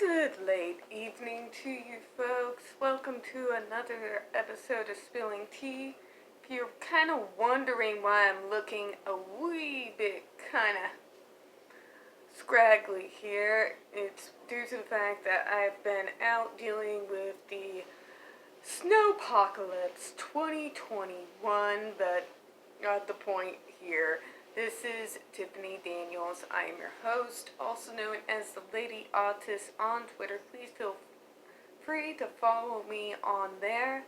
Good late evening to you folks. Welcome to another episode of Spilling Tea. If you're kind of wondering why I'm looking a wee bit kind of scraggly here, it's due to the fact that I've been out dealing with the Snowpocalypse 2021, but not the point here. This is Tiffany Daniels. I am your host, also known as the Lady Autist on Twitter. Please feel free to follow me on there.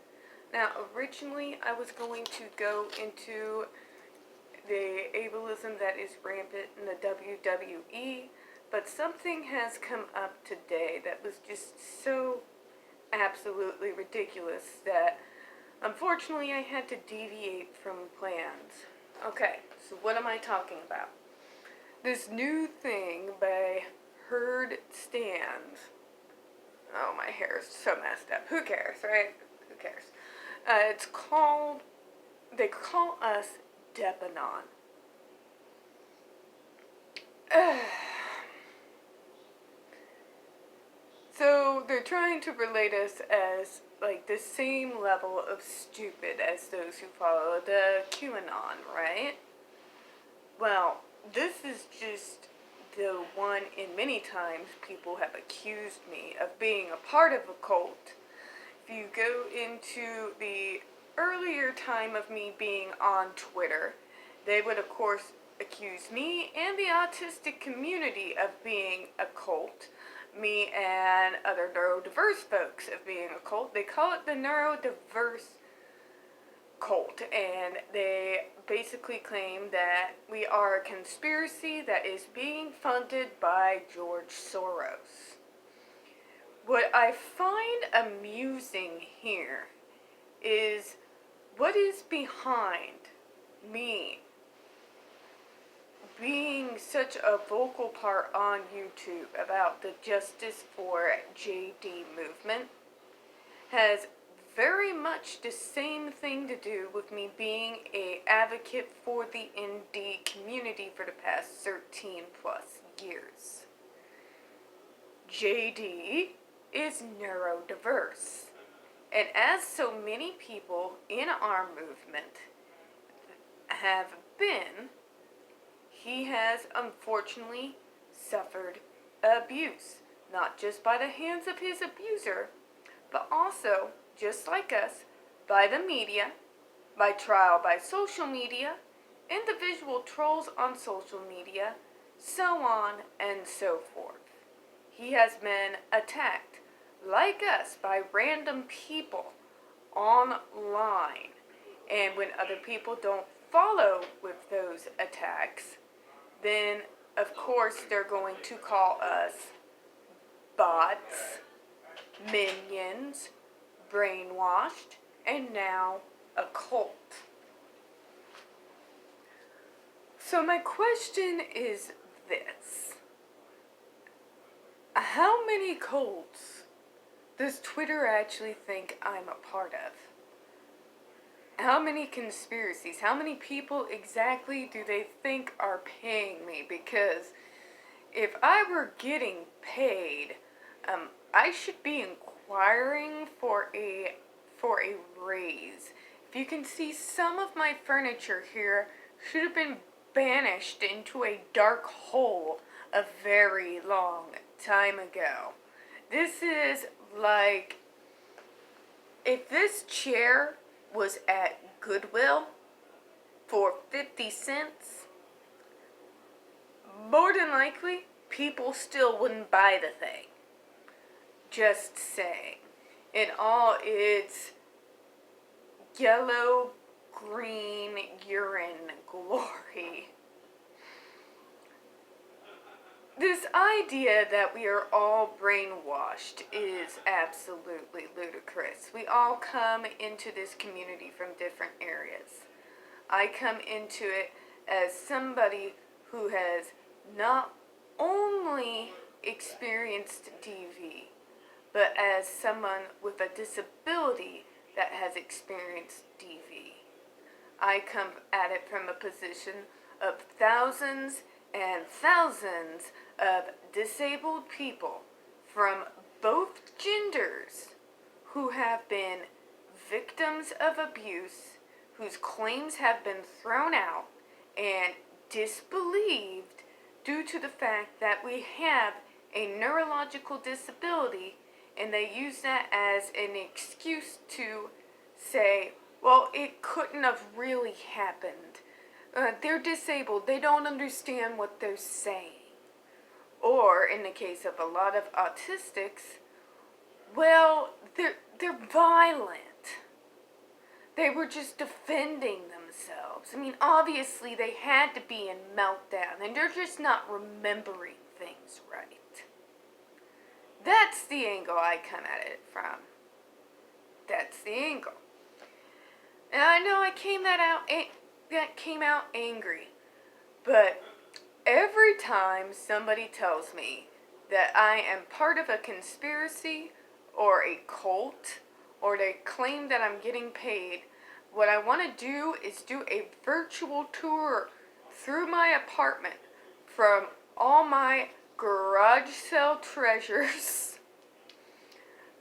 Now, originally I was going to go into the ableism that is rampant in the WWE, but something has come up today that was just so absolutely ridiculous that unfortunately I had to deviate from plans. Okay, so what am I talking about? This new thing by Heard Stands. Oh, my hair is so messed up. Who cares, right? Who cares? It's called, they call us DeppAnon. So they're trying to relate us as like the same level of stupid as those who follow the QAnon, right? Well, this is just the one in many times people have accused me of being a part of a cult. If you go into the earlier time of me being on Twitter, they would of course accuse me and the autistic community of being a cult. Me and other neurodiverse folks of being a cult. They call it the neurodiverse cult, and they basically claim that we are a conspiracy that is being funded by George Soros. What I find amusing here is what is behind me being such a vocal part on YouTube about the Justice for JD movement has very much the same thing to do with me being an advocate for the ND community for the past 13 plus years. JD is neurodiverse, and as so many people in our movement have been, he has unfortunately suffered abuse, not just by the hands of his abuser, but also, just like us, by the media, by trial by social media, individual trolls on social media, so on and so forth. He has been attacked, like us, by random people online, and when other people don't follow with those attacks, then of course they're going to call us bots, minions, brainwashed, and now a cult. So my question is this: how many cults does Twitter actually think I'm a part of? How many conspiracies, how many people exactly do they think are paying me? Because if I were getting paid, I should be inquiring for a raise. If you can see, some of my furniture here should have been banished into a dark hole a very long time ago. This is like, if this chair was at Goodwill for 50 cents, more than likely, people still wouldn't buy the thing. Just saying. In all its yellow-green urine glory. This idea that we are all brainwashed is absolutely ludicrous. We all come into this community from different areas. I come into it as somebody who has not only experienced DV, but as someone with a disability that has experienced DV. I come at it from a position of thousands and thousands of disabled people from both genders who have been victims of abuse, whose claims have been thrown out and disbelieved due to the fact that we have a neurological disability, and they use that as an excuse to say, well, it couldn't have really happened. They're disabled. They don't understand what they're saying. Or, in the case of a lot of autistics, well, they're violent. They were just defending themselves. I mean, obviously they had to be in meltdown, and they're just not remembering things right. That's the angle I come at it from. That's the angle. And I know I came out angry, but every time somebody tells me that I am part of a conspiracy or a cult, or they claim that I'm getting paid, what I want to do is do a virtual tour through my apartment from all my garage sale treasures,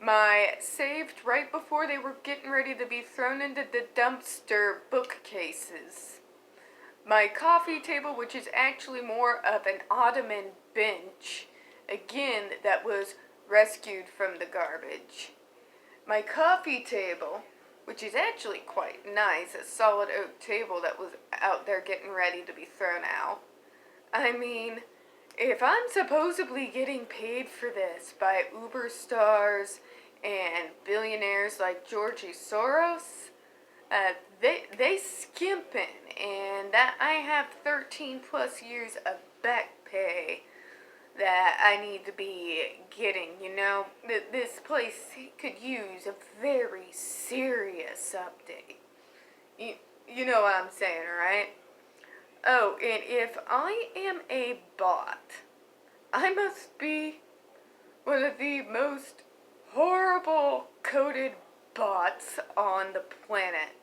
my saved right before they were getting ready to be thrown into the dumpster bookcases, my coffee table, which is actually more of an ottoman bench, again, that was rescued from the garbage, my coffee table, which is actually quite nice, a solid oak table that was out there getting ready to be thrown out. I mean, if I'm supposedly getting paid for this by Uber stars and billionaires like George Soros, they skimping, and that I have 13 plus years of back pay that I need to be getting. You know, this place could use a very serious update. You know what I'm saying, right? Oh, and if I am a bot, I must be one of the most horrible coded bots on the planet.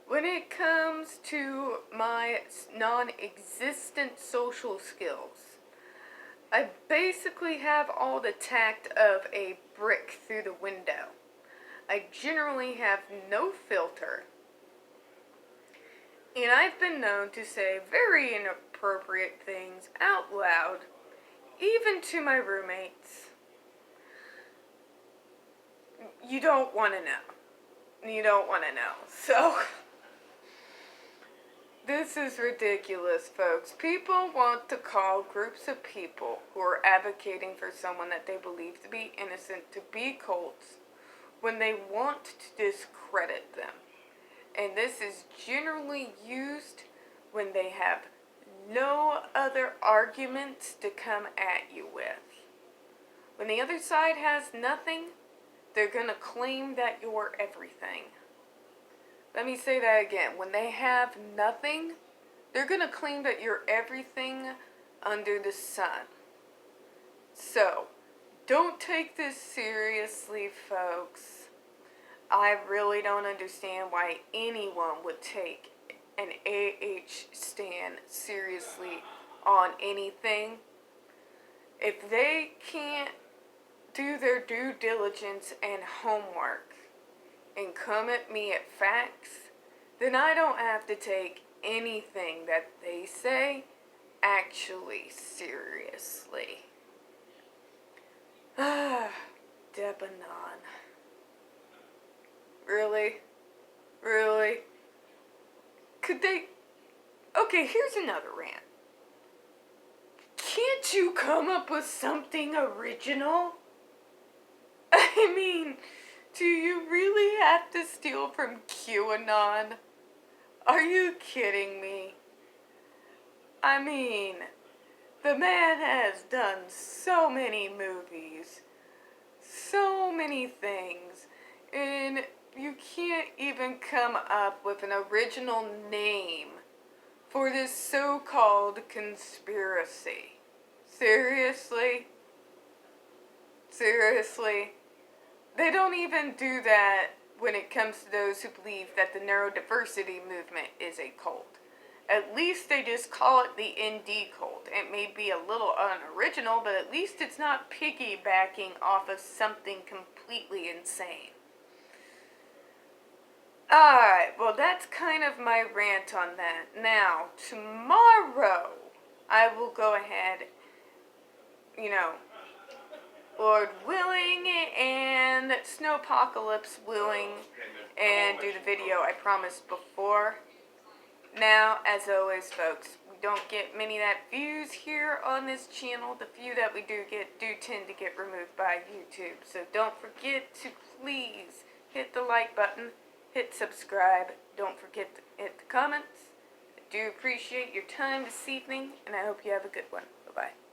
When it comes to my non-existent social skills, I basically have all the tact of a brick through the window. I generally have no filter. And I've been known to say very inappropriate things out loud, even to my roommates. You don't want to know. You don't want to know. So, this is ridiculous, folks. People want to call groups of people who are advocating for someone that they believe to be innocent to be cults when they want to discredit them. And this is generally used when they have no other arguments to come at you with. When the other side has nothing, they're going to claim that you're everything. Let me say that again. When they have nothing, they're going to claim that you're everything under the sun. So, don't take this seriously, folks. I really don't understand why anyone would take an AH stand seriously on anything. If they can't do their due diligence and homework and come at me at facts, then I don't have to take anything that they say actually seriously. DeppAnon. Really? Really? Could they... Okay, here's another rant. Can't you come up with something original? I mean, do you really have to steal from QAnon? Are you kidding me? I mean, the man has done so many movies, so many things, and you can't even come up with an original name for this so-called conspiracy. Seriously? Seriously? They don't even do that when it comes to those who believe that the neurodiversity movement is a cult. At least they just call it the ND cult. It may be a little unoriginal, but at least it's not piggybacking off of something completely insane. Alright, well that's kind of my rant on that. Now, tomorrow, I will go ahead, Lord willing, and Snowpocalypse willing, and do the video I promised before. Now, as always, folks, we don't get many views here on this channel. The few that we do get do tend to get removed by YouTube. So don't forget to please hit the like button, hit subscribe, don't forget to hit the comments. I do appreciate your time this evening, and I hope you have a good one. Bye-bye.